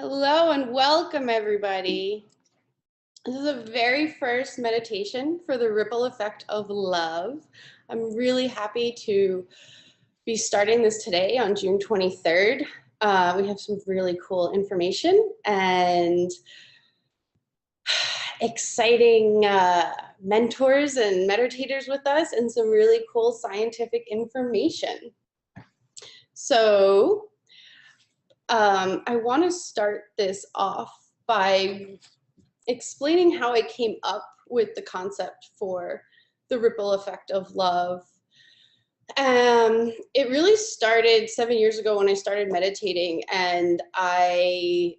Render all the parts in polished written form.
Hello and welcome, everybody. This is the very first meditation for the ripple effect of love. I'm really happy to be starting this today on June 23rd. We have some really cool information and exciting mentors and meditators with us and some really cool scientific information. So I want to start this off by explaining how I came up with the concept for the ripple effect of love. It really started 7 years ago when I started meditating, and I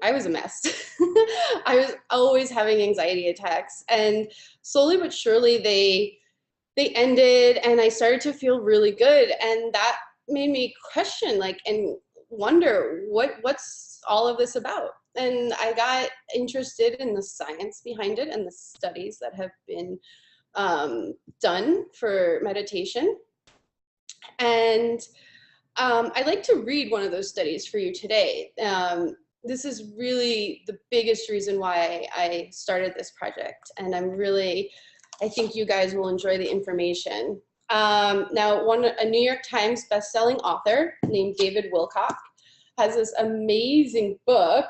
was a mess. I was always having anxiety attacks, and slowly but surely they ended, and I started to feel really good, and that made me question, and wonder what's all of this about. And I got interested in the science behind it and the studies that have been done for meditation. And I'd like to read one of those studies for you today. This is really the biggest reason why I started this project, and I think you guys will enjoy the information. Now, a New York Times bestselling author named David Wilcock has this amazing book,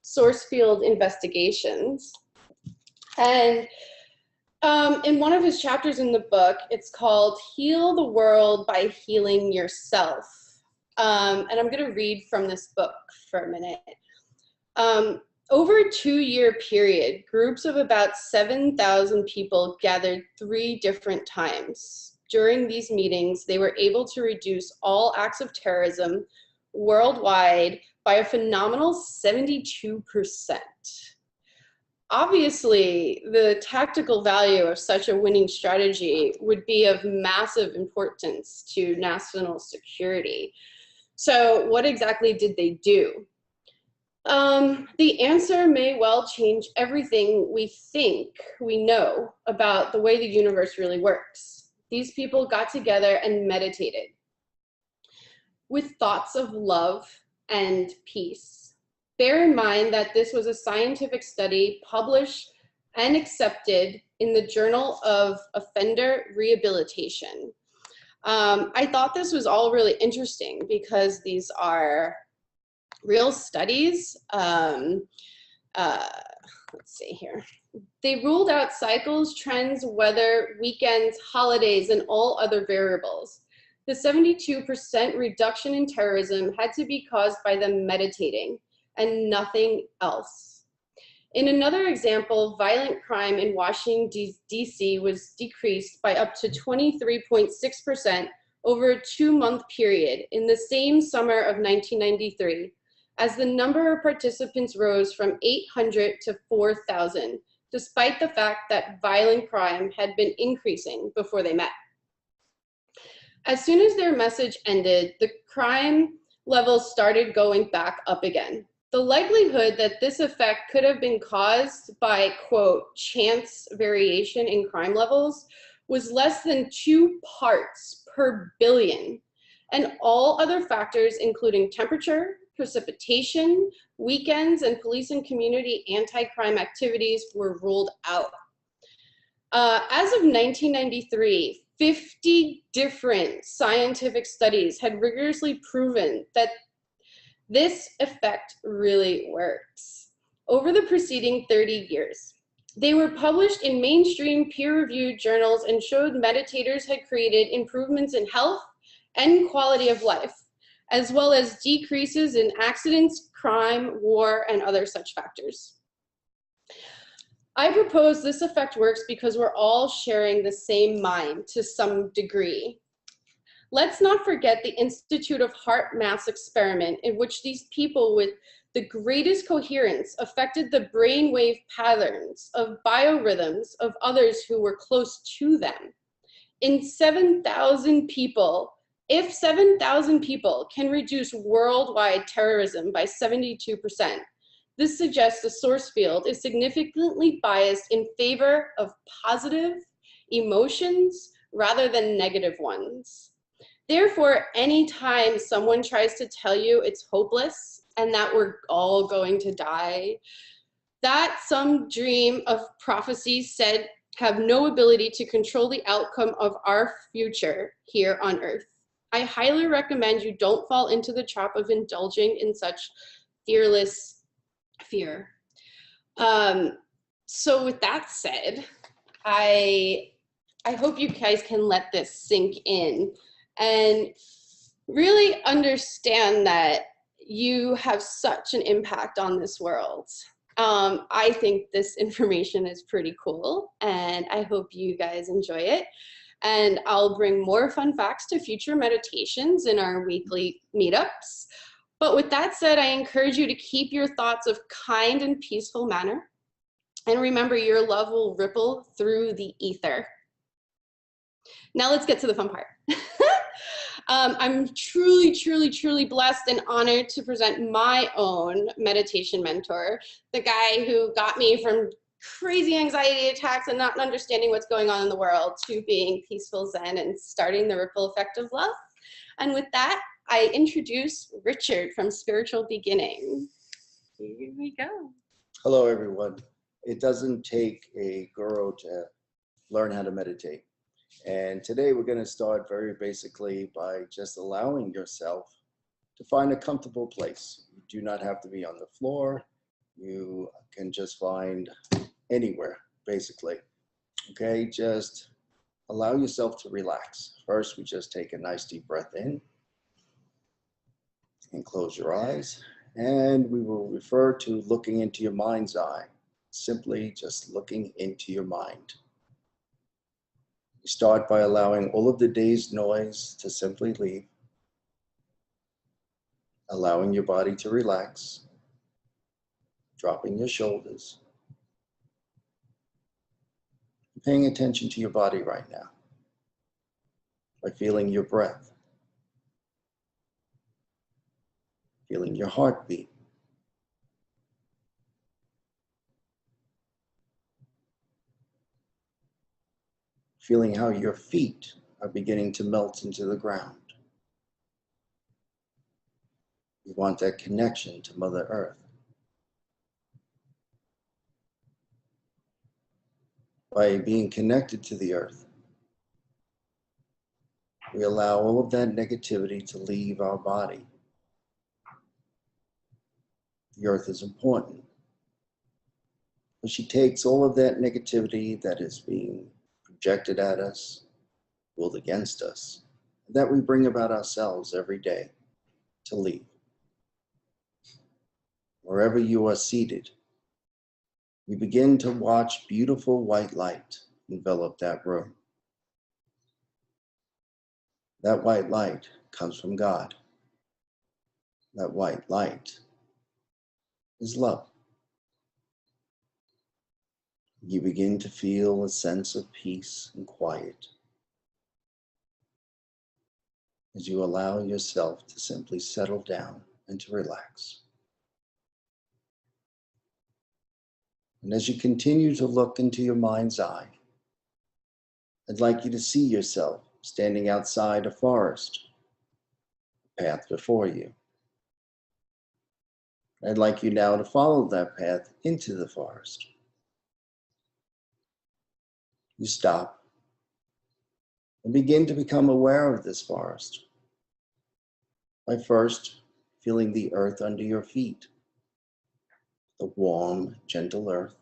Sourcefield Investigations. And in one of his chapters in the book, it's called Heal the World by Healing Yourself. And I'm going to read from this book for a minute. Over a 2-year period, groups of about 7,000 people gathered 3 different times. During these meetings, they were able to reduce all acts of terrorism worldwide by a phenomenal 72%. Obviously, the tactical value of such a winning strategy would be of massive importance to national security. So what exactly did they do? The answer may well change everything we think we know about the way the universe really works. These people got together and meditated with thoughts of love and peace. Bear in mind that this was a scientific study published and accepted in the Journal of Offender Rehabilitation. I thought this was all really interesting because these are real studies. Let's see here. They ruled out cycles, trends, weather, weekends, holidays, and all other variables. The 72% reduction in terrorism had to be caused by them meditating and nothing else. In another example, violent crime in Washington, D.C. was decreased by up to 23.6% over a 2-month period in the same summer of 1993, as the number of participants rose from 800 to 4,000, despite the fact that violent crime had been increasing before they met. As soon as their message ended, the crime levels started going back up again. The likelihood that this effect could have been caused by, quote, chance variation in crime levels was less than 2 parts per billion, and all other factors, including temperature, precipitation, weekends, and police and community anti-crime activities were ruled out. As of 1993, 50 different scientific studies had rigorously proven that this effect really works. Over the preceding 30 years, they were published in mainstream peer-reviewed journals and showed meditators had created improvements in health and quality of life, as well as decreases in accidents, crime, war, and other such factors. I propose this effect works because we're all sharing the same mind to some degree. Let's not forget the Institute of HeartMath experiment, in which these people with the greatest coherence affected the brainwave patterns of biorhythms of others who were close to them. In 7,000 people, if 7,000 people can reduce worldwide terrorism by 72%, this suggests the source field is significantly biased in favor of positive emotions rather than negative ones. Therefore, anytime someone tries to tell you it's hopeless and that we're all going to die, that some dream of prophecy said have no ability to control the outcome of our future here on earth. I highly recommend you don't fall into the trap of indulging in such fearless fear. So with that said, I hope you guys can let this sink in and really understand that you have such an impact on this world. I think this information is pretty cool, and I hope you guys enjoy it. And I'll bring more fun facts to future meditations in our weekly meetups. But with that said, I encourage you to keep your thoughts of kind and peaceful manner. And remember, your love will ripple through the ether. Now let's get to the fun part. I'm truly, truly, truly blessed and honored to present my own meditation mentor, the guy who got me from crazy anxiety attacks and not understanding what's going on in the world to being peaceful Zen and starting the ripple effect of love. And with that, I introduce Richard from Spiritual Beginning. Here we go. Hello, everyone. It doesn't take a guru to learn how to meditate. And today we're going to start very basically by just allowing yourself to find a comfortable place. You do not have to be on the floor. You can just find anywhere, basically. Okay, just allow yourself to relax. First, we just take a nice deep breath in and close your eyes. And we will refer to looking into your mind's eye. Simply just looking into your mind. You start by allowing all of the day's noise to simply leave, allowing your body to relax, dropping your shoulders, paying attention to your body right now by feeling your breath, feeling your heartbeat, feeling how your feet are beginning to melt into the ground. You want that connection to Mother Earth. By being connected to the earth, we allow all of that negativity to leave our body. The earth is important, but she takes all of that negativity that is being projected at us, willed against us, that we bring about ourselves every day to leave. Wherever you are seated, we begin to watch beautiful white light envelop that room. That white light comes from God. That white light is love. You begin to feel a sense of peace and quiet as you allow yourself to simply settle down and to relax. And as you continue to look into your mind's eye, I'd like you to see yourself standing outside a forest, a path before you. I'd like you now to follow that path into the forest. You stop and begin to become aware of this forest by first feeling the earth under your feet, the warm, gentle earth.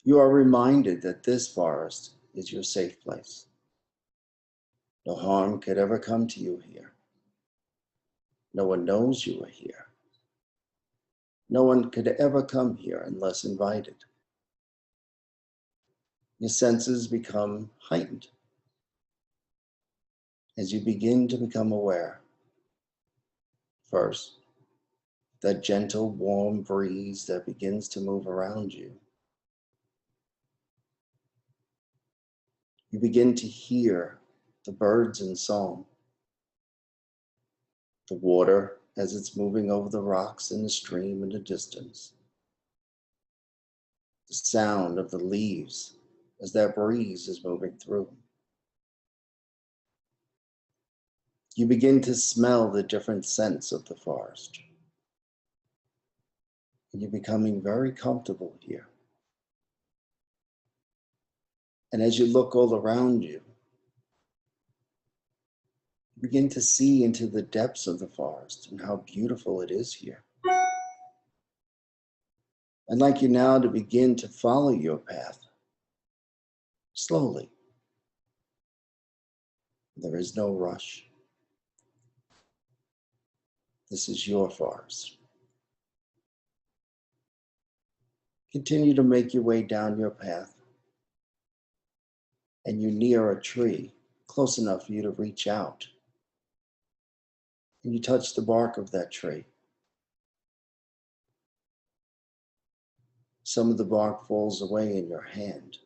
You are reminded that this forest is your safe place. No harm could ever come to you here. No one knows you are here. No one could ever come here unless invited. Your senses become heightened as you begin to become aware. First, that gentle, warm breeze that begins to move around you. You begin to hear the birds in song, the water as it's moving over the rocks in the stream in the distance, the sound of the leaves as that breeze is moving through. You begin to smell the different scents of the forest. And you're becoming very comfortable here. And as you look all around you, you begin to see into the depths of the forest and how beautiful it is here. I'd like you now to begin to follow your path slowly. There is no rush. This is your forest. Continue to make your way down your path, and you near a tree close enough for you to reach out. And you touch the bark of that tree. Some of the bark falls away in your hand.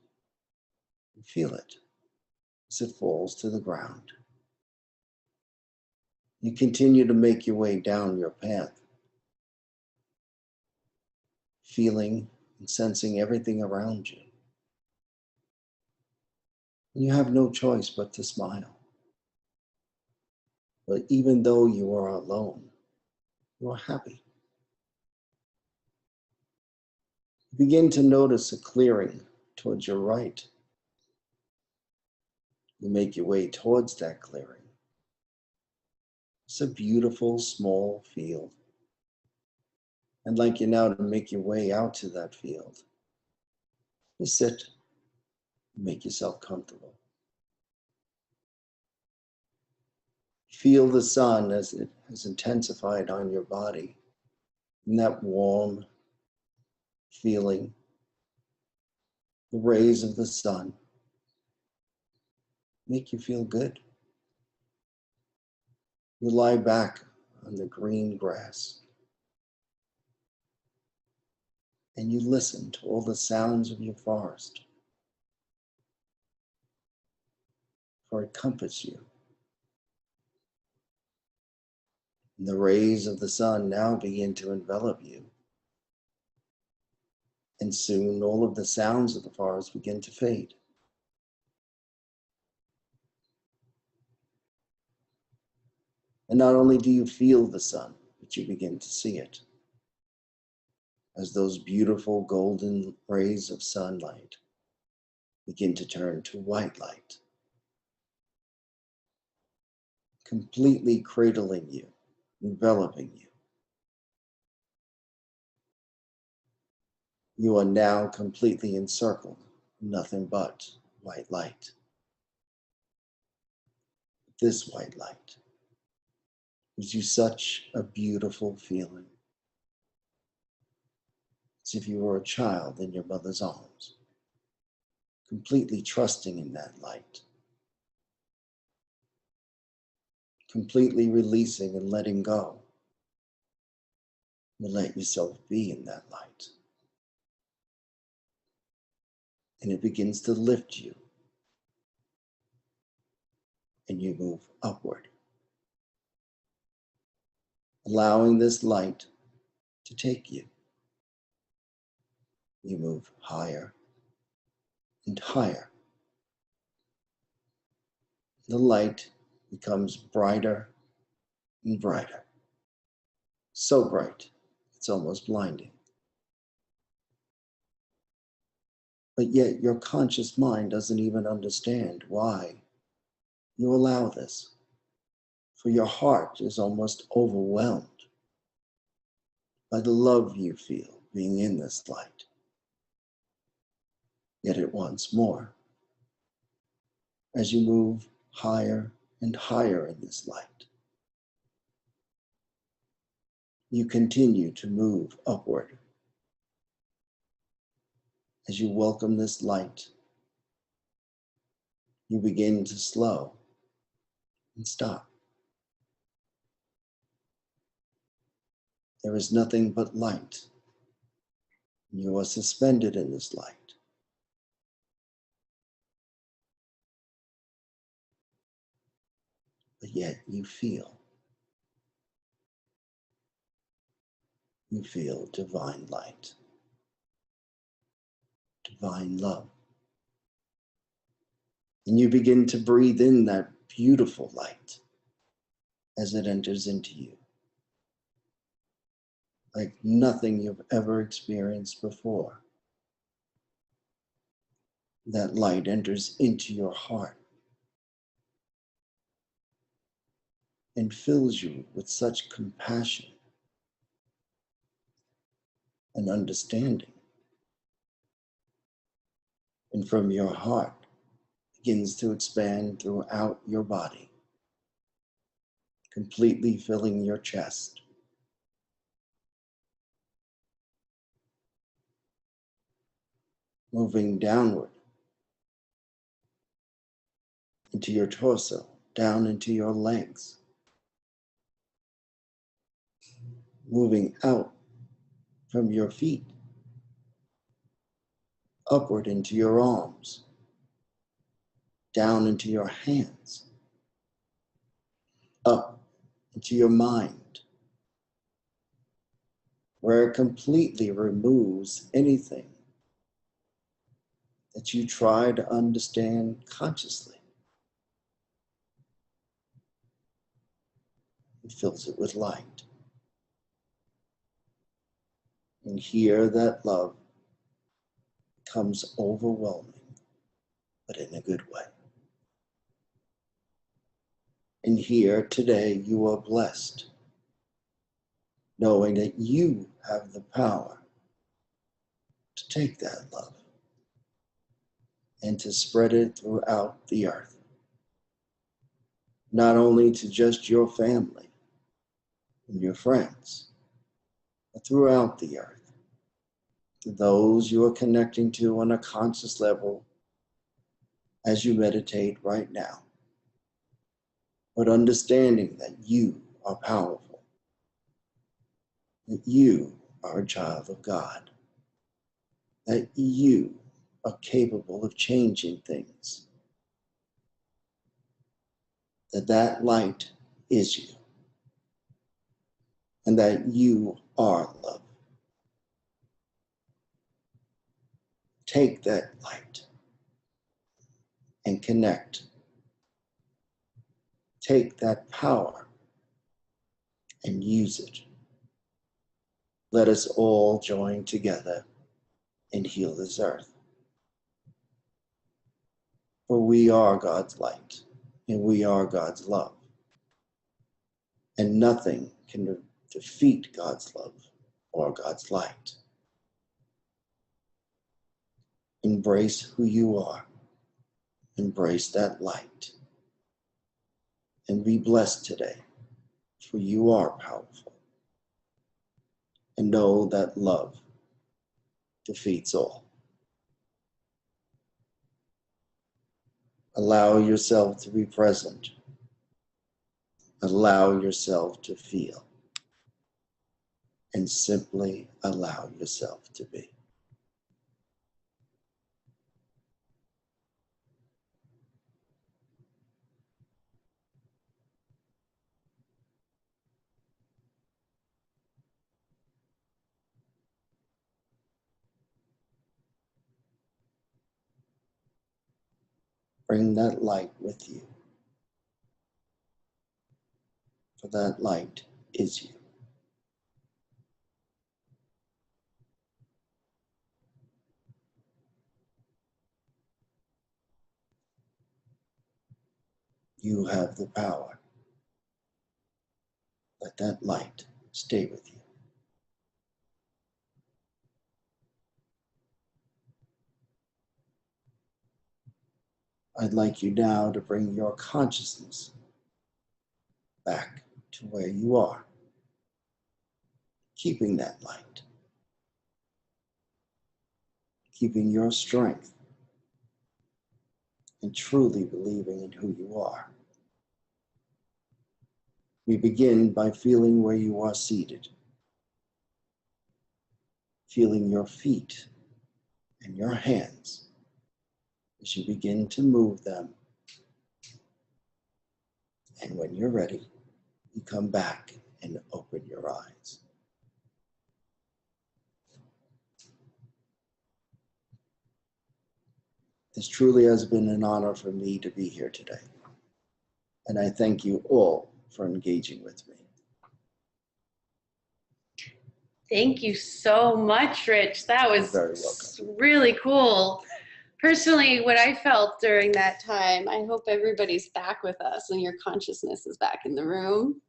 You feel it as it falls to the ground. You continue to make your way down your path, feeling and sensing everything around you. And you have no choice but to smile. But even though you are alone, you are happy. You begin to notice a clearing towards your right. You make your way towards that clearing. It's a beautiful small field. I'd like you now to make your way out to that field. You sit, make yourself comfortable. Feel the sun as it has intensified on your body, and that warm feeling, the rays of the sun make you feel good. You lie back on the green grass and you listen to all the sounds of your forest, for it comforts you. And the rays of the sun now begin to envelop you. And soon all of the sounds of the forest begin to fade. And not only do you feel the sun, but you begin to see it as those beautiful golden rays of sunlight begin to turn to white light, completely cradling you, enveloping you. You are now completely encircled, nothing but white light. This white light gives you such a beautiful feeling, as if you were a child in your mother's arms, completely trusting in that light, completely releasing and letting go. You let yourself be in that light. And it begins to lift you. And you move upward, allowing this light to take you. You move higher and higher. The light becomes brighter and brighter. So bright, it's almost blinding. But yet your conscious mind doesn't even understand why you allow this. For your heart is almost overwhelmed by the love you feel being in this light. Yet it wants more. As you move higher and higher in this light, you continue to move upward. As you welcome this light, you begin to slow and stop. There is nothing but light. You are suspended in this light. But yet you feel divine light, divine love. And you begin to breathe in that beautiful light. as it enters into you, like nothing you've ever experienced before. That light enters into your heart and fills you with such compassion and understanding. And from your heart begins to expand throughout your body, completely filling your chest. Moving downward into your torso, down into your legs. Moving out from your feet, upward into your arms, down into your hands, up into your mind, where it completely removes anything that you try to understand consciously. It fills it with light. And here that love becomes overwhelming, but in a good way. And here today you are blessed, knowing that you have the power to take that love and to spread it throughout the earth. Not only to just your family and your friends, but throughout the earth, to those you are connecting to on a conscious level as you meditate right now. But understanding that you are powerful, that you are a child of God, that you are capable of changing things, that light is you, and that you are love. Take that light and connect. Take that power and use it. Let us all join together and heal this earth. For we are God's light, and we are God's love. And nothing can defeat God's love or God's light. Embrace who you are. Embrace that light. And be blessed today, for you are powerful. And know that love defeats all. Allow yourself to be present. Allow yourself to feel. And simply allow yourself to be. Bring that light with you. For that light is you. You have the power. Let that light stay with you. I'd like you now to bring your consciousness back to where you are, keeping that light, keeping your strength, and truly believing in who you are. We begin by feeling where you are seated, feeling your feet and your hands as you begin to move them. And when you're ready, you come back and open your eyes. This truly has been an honor for me to be here today. And I thank you all for engaging with me. Thank you so much, Rich. That was You're very welcome. really cool. Personally, what I felt during that time, I hope everybody's back with us and your consciousness is back in the room.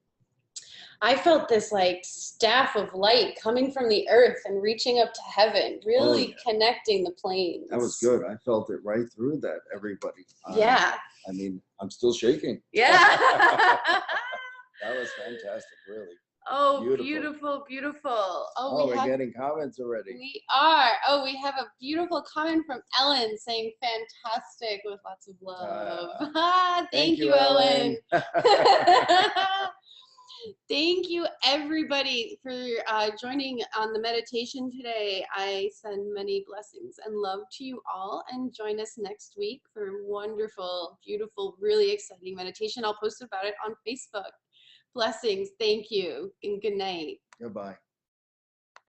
I felt this like staff of light coming from the earth and reaching up to heaven, really connecting the planes. That was good. I felt it right through that, everybody. Yeah. I mean, I'm still shaking. Yeah. That was fantastic, really. Oh, Beautiful. beautiful, beautiful. Oh, we're getting comments already. We are. Oh, we have a beautiful comment from Ellen saying fantastic with lots of love. Thank you, Ellen. Thank you, everybody, for joining on the meditation today. I send many blessings and love to you all, and join us next week for a wonderful, beautiful, really exciting meditation. I'll post about it on Facebook. Blessings. Thank you, and good night. Goodbye.